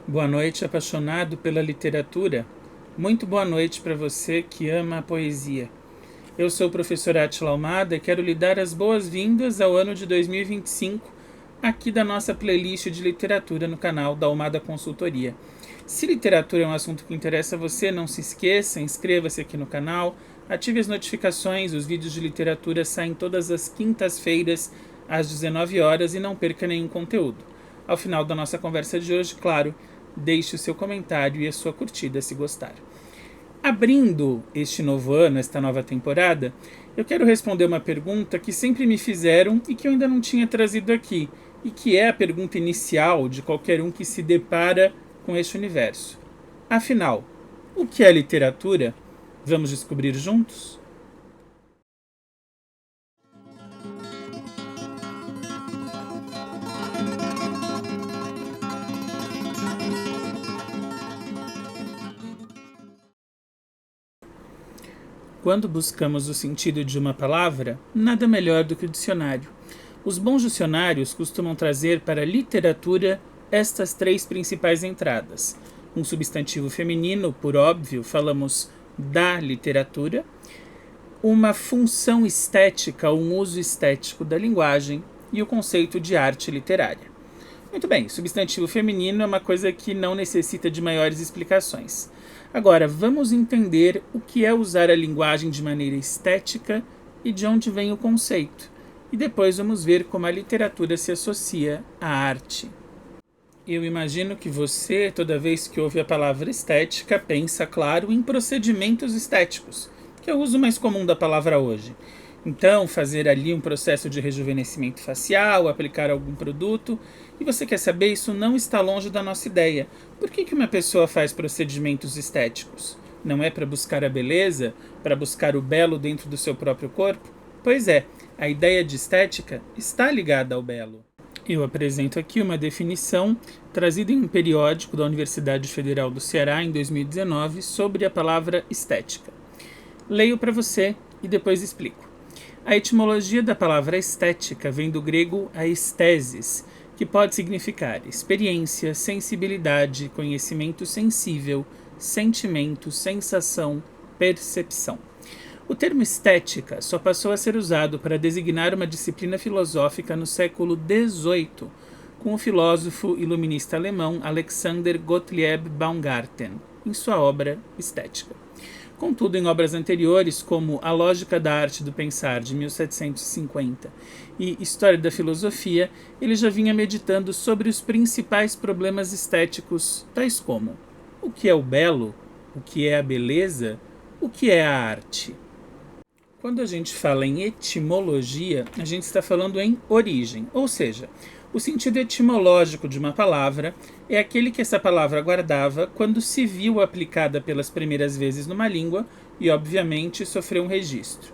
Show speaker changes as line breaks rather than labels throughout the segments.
Boa noite, apaixonado pela literatura. Muito boa noite para você que ama a poesia. Eu sou o professor Átila Almada e quero lhe dar as boas-vindas ao ano de 2025 aqui da nossa playlist de literatura no canal da Almada Consultoria. Se literatura é um assunto que interessa a você, não se esqueça, inscreva-se aqui no canal, ative as notificações, os vídeos de literatura saem todas as quintas-feiras às 19 horas e não perca nenhum conteúdo. Ao final da nossa conversa de hoje, claro, deixe o seu comentário e a sua curtida se gostar. Abrindo este novo ano, esta nova temporada, eu quero responder uma pergunta que sempre me fizeram e que eu ainda não tinha trazido aqui, e que é a pergunta inicial de qualquer um que se depara com este universo. Afinal, o que é literatura? Vamos descobrir juntos? Quando buscamos o sentido de uma palavra, nada melhor do que o dicionário. Os bons dicionários costumam trazer para a literatura estas três principais entradas. Um substantivo feminino, por óbvio, falamos da literatura. Uma função estética, um uso estético da linguagem e o conceito de arte literária. Muito bem, substantivo feminino é uma coisa que não necessita de maiores explicações. Agora, vamos entender o que é usar a linguagem de maneira estética e de onde vem o conceito. E depois vamos ver como a literatura se associa à arte. Eu imagino que você, toda vez que ouve a palavra estética, pensa, claro, em procedimentos estéticos, que é o uso mais comum da palavra hoje. Então, fazer ali um processo de rejuvenescimento facial, aplicar algum produto. E você quer saber, isso não está longe da nossa ideia. Por que uma pessoa faz procedimentos estéticos? Não é para buscar a beleza? Para buscar o belo dentro do seu próprio corpo? Pois é, a ideia de estética está ligada ao belo. Eu apresento aqui uma definição trazida em um periódico da Universidade Federal do Ceará em 2019 sobre a palavra estética. Leio para você e depois explico. A etimologia da palavra estética vem do grego aesthesis, que pode significar experiência, sensibilidade, conhecimento sensível, sentimento, sensação, percepção. O termo estética só passou a ser usado para designar uma disciplina filosófica no século XVIII, com o filósofo iluminista alemão Alexander Gottlieb Baumgarten, em sua obra Estética. Contudo, em obras anteriores, como A Lógica da Arte do Pensar, de 1750, e História da Filosofia, ele já vinha meditando sobre os principais problemas estéticos, tais como o que é o belo, o que é a beleza, o que é a arte. Quando a gente fala em etimologia, a gente está falando em origem, ou seja, o sentido etimológico de uma palavra é aquele que essa palavra guardava quando se viu aplicada pelas primeiras vezes numa língua e, obviamente, sofreu um registro.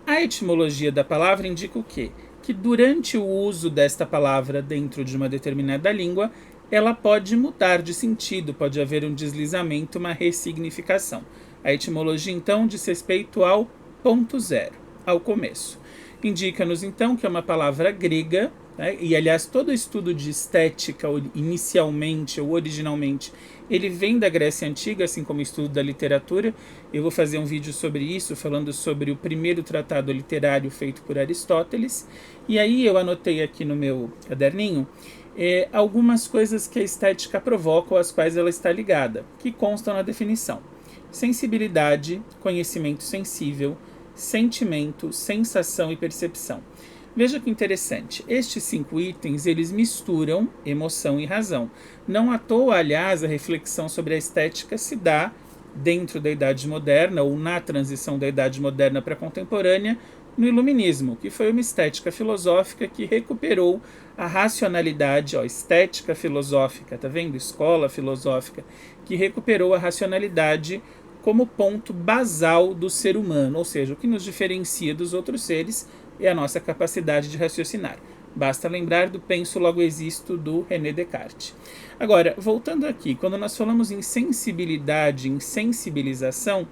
A etimologia da palavra indica o quê? Que durante o uso desta palavra dentro de uma determinada língua, ela pode mudar de sentido, pode haver um deslizamento, uma ressignificação. A etimologia, então, diz respeito ao ponto zero, ao começo. Indica-nos, então, que é uma palavra grega, né? E, aliás, todo estudo de estética, inicialmente ou originalmente, ele vem da Grécia Antiga, assim como o estudo da literatura. Eu vou fazer um vídeo sobre isso, falando sobre o primeiro tratado literário feito por Aristóteles. E aí eu anotei aqui no meu caderninho algumas coisas que a estética provoca ou às quais ela está ligada, que constam na definição. Sensibilidade, conhecimento sensível, sentimento, sensação e percepção. Veja que interessante, estes 5 itens, eles misturam emoção e razão. Não à toa, aliás, a reflexão sobre a estética se dá dentro da Idade Moderna, ou na transição da Idade Moderna para a contemporânea, no Iluminismo, que foi uma estética filosófica que recuperou a racionalidade, estética filosófica, tá vendo? Escola filosófica, que recuperou a racionalidade como ponto basal do ser humano, ou seja, o que nos diferencia dos outros seres é a nossa capacidade de raciocinar. Basta lembrar do penso logo existo do René Descartes. Agora, voltando aqui, quando nós falamos em sensibilidade, em sensibilização,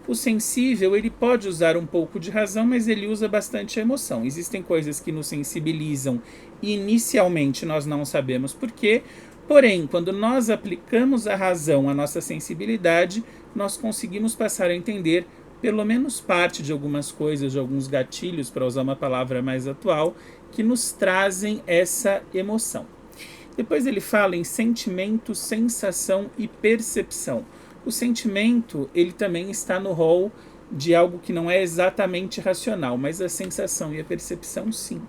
o sensível ele pode usar um pouco de razão, mas ele usa bastante a emoção. Existem coisas que nos sensibilizam e inicialmente nós não sabemos por quê, Porém, quando nós aplicamos a razão à nossa sensibilidade, nós conseguimos passar a entender pelo menos parte de algumas coisas, de alguns gatilhos, para usar uma palavra mais atual, que nos trazem essa emoção. Depois ele fala em sentimento, sensação e percepção. O sentimento, ele também está no rol de algo que não é exatamente racional, mas a sensação e a percepção, sim.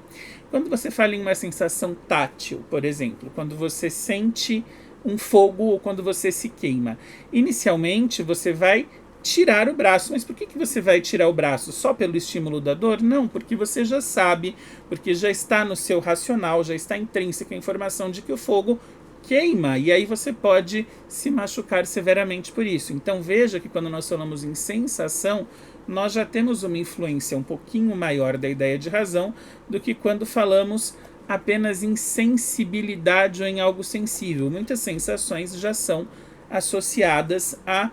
Quando você fala em uma sensação tátil, por exemplo, quando você sente um fogo ou quando você se queima, inicialmente você vai tirar o braço. Mas por que você vai tirar o braço? Só pelo estímulo da dor? Não, porque você já sabe, porque já está no seu racional, já está intrínseca a informação de que o fogo queima, e aí você pode se machucar severamente por isso. Então veja que quando nós falamos em sensação, nós já temos uma influência um pouquinho maior da ideia de razão do que quando falamos apenas em sensibilidade ou em algo sensível. Muitas sensações já são associadas a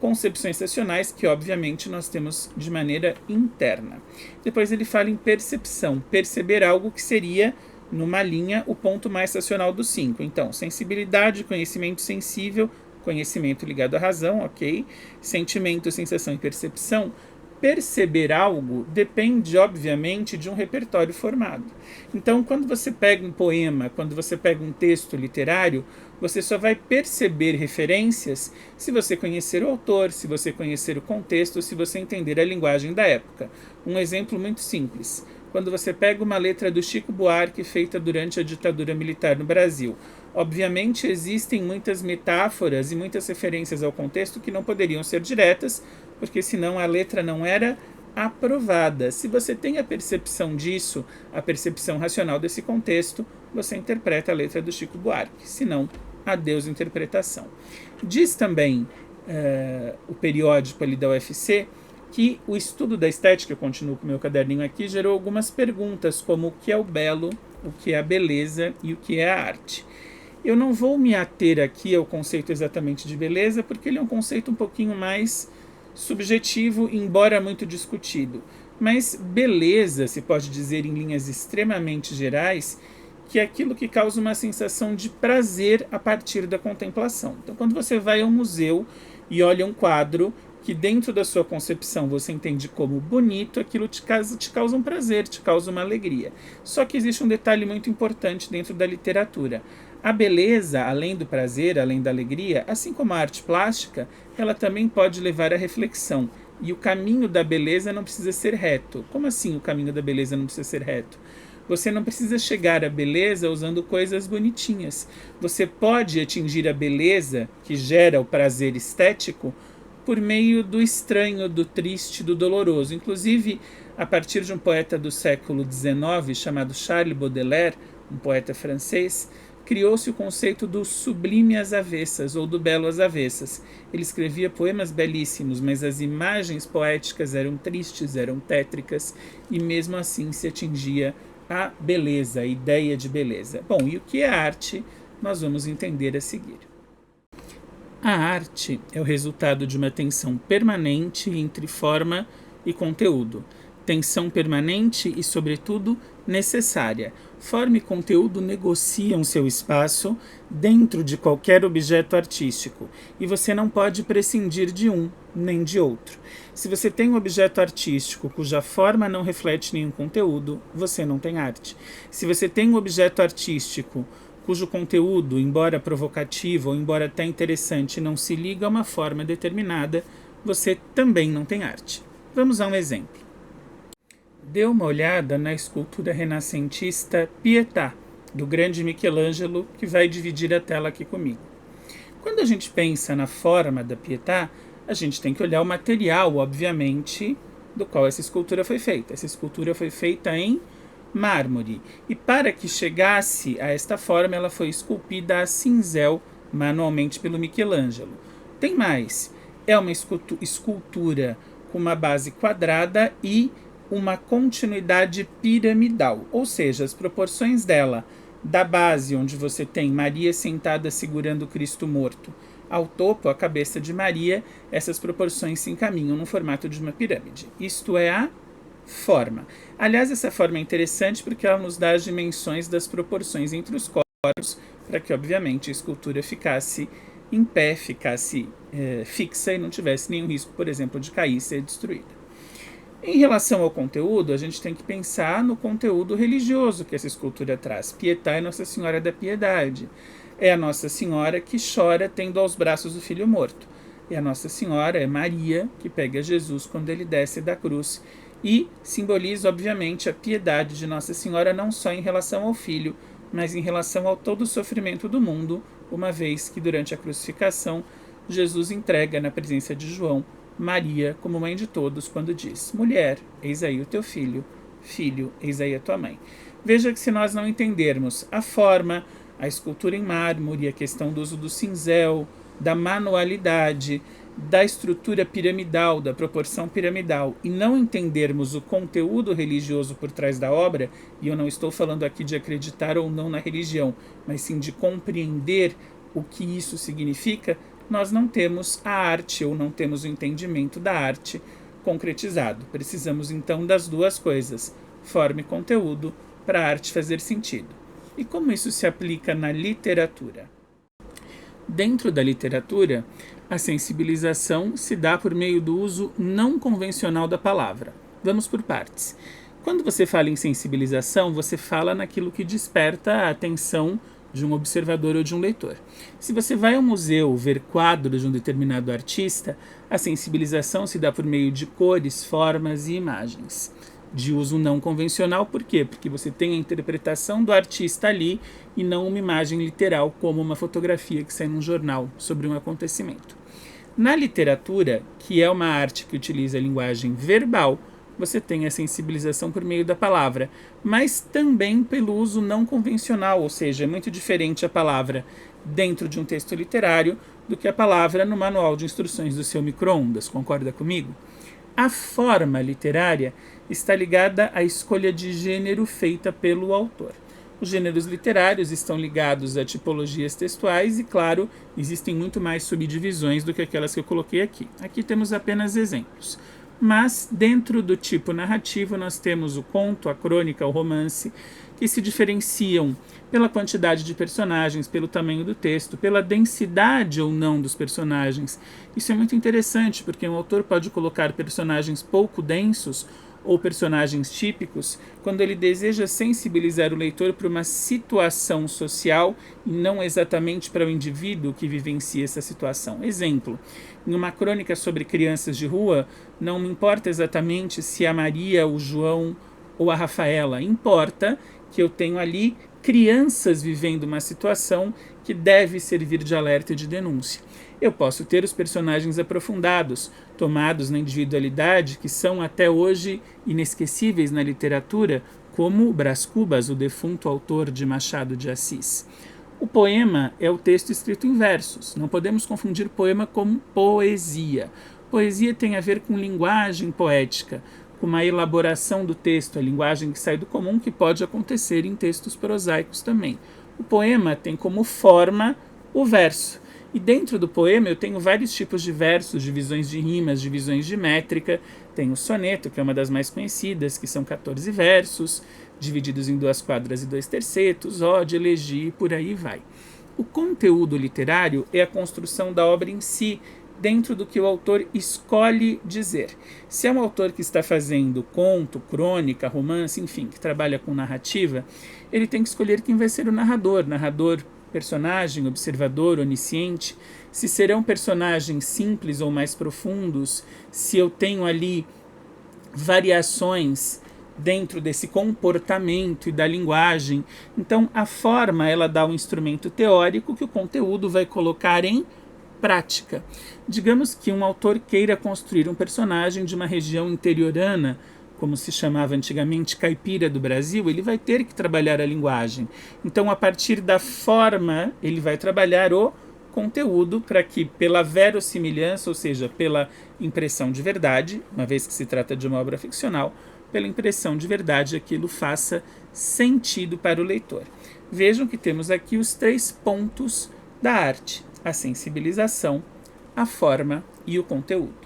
concepções racionais que obviamente nós temos de maneira interna. Depois ele fala em percepção, perceber algo que seria, numa linha, o ponto mais racional dos 5. Então, sensibilidade, conhecimento sensível, conhecimento ligado à razão, ok? Sentimento, sensação e percepção. Perceber algo depende, obviamente, de um repertório formado. Então, quando você pega um poema, quando você pega um texto literário, você só vai perceber referências se você conhecer o autor, se você conhecer o contexto, se você entender a linguagem da época. Um exemplo muito simples. Quando você pega uma letra do Chico Buarque feita durante a ditadura militar no Brasil, obviamente existem muitas metáforas e muitas referências ao contexto que não poderiam ser diretas, porque senão a letra não era aprovada. Se você tem a percepção disso, a percepção racional desse contexto, você interpreta a letra do Chico Buarque, senão, adeus interpretação. Diz também o periódico ali da UFC que o estudo da estética, eu continuo com o meu caderninho aqui, gerou algumas perguntas, como o que é o belo, o que é a beleza e o que é a arte. Eu não vou me ater aqui ao conceito exatamente de beleza, porque ele é um conceito um pouquinho mais subjetivo, embora muito discutido. Mas beleza, se pode dizer em linhas extremamente gerais, que é aquilo que causa uma sensação de prazer a partir da contemplação. Então, quando você vai ao museu e olha um quadro que dentro da sua concepção você entende como bonito, aquilo te causa um prazer, te causa uma alegria. Só que existe um detalhe muito importante dentro da literatura. A beleza, além do prazer, além da alegria, assim como a arte plástica, ela também pode levar à reflexão. E o caminho da beleza não precisa ser reto. Como assim o caminho da beleza não precisa ser reto? Você não precisa chegar à beleza usando coisas bonitinhas. Você pode atingir a beleza, que gera o prazer estético, por meio do estranho, do triste, do doloroso. Inclusive, a partir de um poeta do século XIX, chamado Charles Baudelaire, um poeta francês, criou-se o conceito do sublime às avessas, ou do belo às avessas. Ele escrevia poemas belíssimos, mas as imagens poéticas eram tristes, eram tétricas, e mesmo assim se atingia a beleza, a ideia de beleza. Bom, e o que é arte? Nós vamos entender a seguir. A arte é o resultado de uma tensão permanente entre forma e conteúdo. Tensão permanente e, sobretudo, necessária. Forma e conteúdo negociam seu espaço dentro de qualquer objeto artístico e você não pode prescindir de um nem de outro. Se você tem um objeto artístico cuja forma não reflete nenhum conteúdo, você não tem arte. Se você tem um objeto artístico cujo conteúdo, embora provocativo ou embora até interessante, não se liga a uma forma determinada, você também não tem arte. Vamos a um exemplo. Dê uma olhada na escultura renascentista Pietà, do grande Michelangelo, que vai dividir a tela aqui comigo. Quando a gente pensa na forma da Pietà, a gente tem que olhar o material, obviamente, do qual essa escultura foi feita. Essa escultura foi feita em mármore, e para que chegasse a esta forma, ela foi esculpida a cincel manualmente pelo Michelangelo. Tem mais, é uma escultura com uma base quadrada e uma continuidade piramidal, ou seja, as proporções dela, da base onde você tem Maria sentada segurando Cristo morto, ao topo, a cabeça de Maria, essas proporções se encaminham no formato de uma pirâmide. Isto é a forma. Aliás, essa forma é interessante porque ela nos dá as dimensões das proporções entre os corpos para que, obviamente, a escultura ficasse em pé, ficasse fixa e não tivesse nenhum risco, por exemplo, de cair e ser destruída. Em relação ao conteúdo, a gente tem que pensar no conteúdo religioso que essa escultura traz. Pietà é Nossa Senhora da Piedade. É a Nossa Senhora que chora tendo aos braços o filho morto. E a Nossa Senhora é Maria, que pega Jesus quando ele desce da cruz. E simboliza, obviamente, a piedade de Nossa Senhora não só em relação ao filho, mas em relação ao todo o sofrimento do mundo, uma vez que durante a crucificação, Jesus entrega na presença de João Maria como mãe de todos quando diz: mulher, eis aí o teu filho, filho, eis aí a tua mãe. Veja que se nós não entendermos a forma, a escultura em mármore, a questão do uso do cinzel, da manualidade, da estrutura piramidal, da proporção piramidal, e não entendermos o conteúdo religioso por trás da obra, e eu não estou falando aqui de acreditar ou não na religião, mas sim de compreender o que isso significa, nós não temos a arte ou não temos o entendimento da arte concretizado. Precisamos então das duas coisas, forma e conteúdo, para a arte fazer sentido. E como isso se aplica na literatura? Dentro da literatura, a sensibilização se dá por meio do uso não convencional da palavra. Vamos por partes. Quando você fala em sensibilização, você fala naquilo que desperta a atenção de um observador ou de um leitor. Se você vai ao museu ver quadros de um determinado artista, a sensibilização se dá por meio de cores, formas e imagens. De uso não convencional, por quê? Porque você tem a interpretação do artista ali e não uma imagem literal, como uma fotografia que sai num jornal sobre um acontecimento. Na literatura, que é uma arte que utiliza a linguagem verbal, você tem a sensibilização por meio da palavra, mas também pelo uso não convencional, ou seja, é muito diferente a palavra dentro de um texto literário do que a palavra no manual de instruções do seu micro-ondas, concorda comigo? A forma literária está ligada à escolha de gênero feita pelo autor. Os gêneros literários estão ligados a tipologias textuais e, claro, existem muito mais subdivisões do que aquelas que eu coloquei aqui. Aqui temos apenas exemplos. Mas, dentro do tipo narrativo, nós temos o conto, a crônica, o romance, que se diferenciam pela quantidade de personagens, pelo tamanho do texto, pela densidade ou não dos personagens. Isso é muito interessante, porque um autor pode colocar personagens pouco densos ou personagens típicos quando ele deseja sensibilizar o leitor para uma situação social e não exatamente para o indivíduo que vivencia essa situação. Exemplo, em uma crônica sobre crianças de rua, não me importa exatamente se a Maria, o João ou a Rafaela, importa que eu tenho ali crianças vivendo uma situação que deve servir de alerta e de denúncia. Eu posso ter os personagens aprofundados, tomados na individualidade, que são até hoje inesquecíveis na literatura, como Brás Cubas, o defunto autor de Machado de Assis. O poema é o texto escrito em versos. Não podemos confundir poema com poesia. Poesia tem a ver com linguagem poética, com uma elaboração do texto, a linguagem que sai do comum, que pode acontecer em textos prosaicos também. O poema tem como forma o verso. E dentro do poema eu tenho vários tipos de versos, divisões de rimas, divisões de métrica. Tem o soneto, que é uma das mais conhecidas, que são 14 versos, divididos em 2 quadras e 2 tercetos, ode, elegia e por aí vai. O conteúdo literário é a construção da obra em si, dentro do que o autor escolhe dizer. Se é um autor que está fazendo conto, crônica, romance, enfim, que trabalha com narrativa, ele tem que escolher quem vai ser o narrador, personagem, observador, onisciente, se serão personagens simples ou mais profundos, se eu tenho ali variações dentro desse comportamento e da linguagem. Então, a forma, ela dá um instrumento teórico que o conteúdo vai colocar em prática. Digamos que um autor queira construir um personagem de uma região interiorana, como se chamava antigamente caipira do Brasil, ele vai ter que trabalhar a linguagem. Então, a partir da forma, ele vai trabalhar o conteúdo para que, pela verossimilhança, ou seja, pela impressão de verdade, uma vez que se trata de uma obra ficcional, pela impressão de verdade, aquilo faça sentido para o leitor. Vejam que temos aqui os 3 pontos da arte: a sensibilização, a forma e o conteúdo.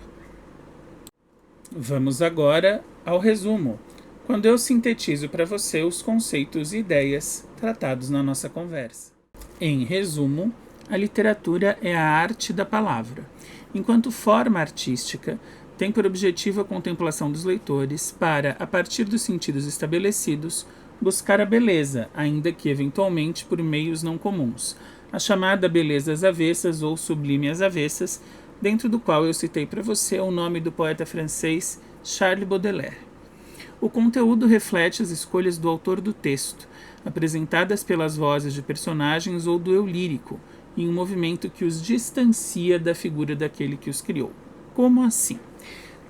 Vamos agora ao resumo, quando eu sintetizo para você os conceitos e ideias tratados na nossa conversa. Em resumo, a literatura é a arte da palavra. Enquanto forma artística, tem por objetivo a contemplação dos leitores para, a partir dos sentidos estabelecidos, buscar a beleza, ainda que eventualmente por meios não comuns, a chamada beleza às avessas ou sublime às avessas, dentro do qual eu citei para você o nome do poeta francês Charles Baudelaire. O conteúdo reflete as escolhas do autor do texto, apresentadas pelas vozes de personagens ou do eu lírico, em um movimento que os distancia da figura daquele que os criou. Como assim?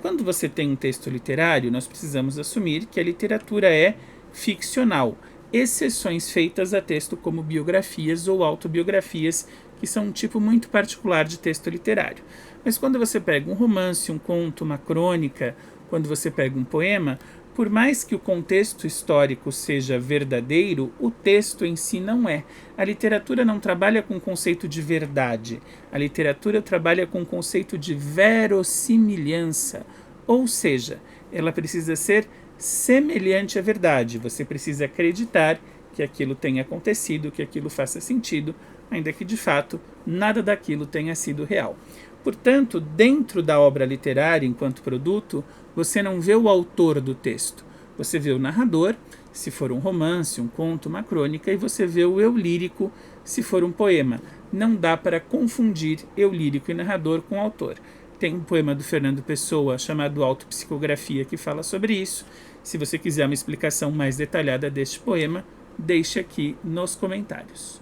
Quando você tem um texto literário, nós precisamos assumir que a literatura é ficcional, exceções feitas a texto como biografias ou autobiografias, que são um tipo muito particular de texto literário. Mas quando você pega um romance, um conto, uma crônica, quando você pega um poema, por mais que o contexto histórico seja verdadeiro, o texto em si não é. A literatura não trabalha com o conceito de verdade. A literatura trabalha com o conceito de verossimilhança. Ou seja, ela precisa ser semelhante à verdade. Você precisa acreditar que aquilo tenha acontecido, que aquilo faça sentido, ainda que de fato nada daquilo tenha sido real. Portanto, dentro da obra literária, enquanto produto, você não vê o autor do texto. Você vê o narrador, se for um romance, um conto, uma crônica, e você vê o eu lírico, se for um poema. Não dá para confundir eu lírico e narrador com autor. Tem um poema do Fernando Pessoa chamado Autopsicografia que fala sobre isso. Se você quiser uma explicação mais detalhada deste poema, deixe aqui nos comentários.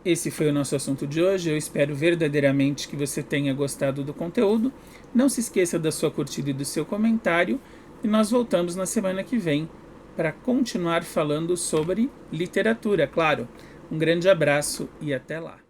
Esse foi o nosso assunto de hoje. Eu espero verdadeiramente que você tenha gostado do conteúdo. Não se esqueça da sua curtida e do seu comentário. E nós voltamos na semana que vem para continuar falando sobre literatura, claro. Um grande abraço e até lá.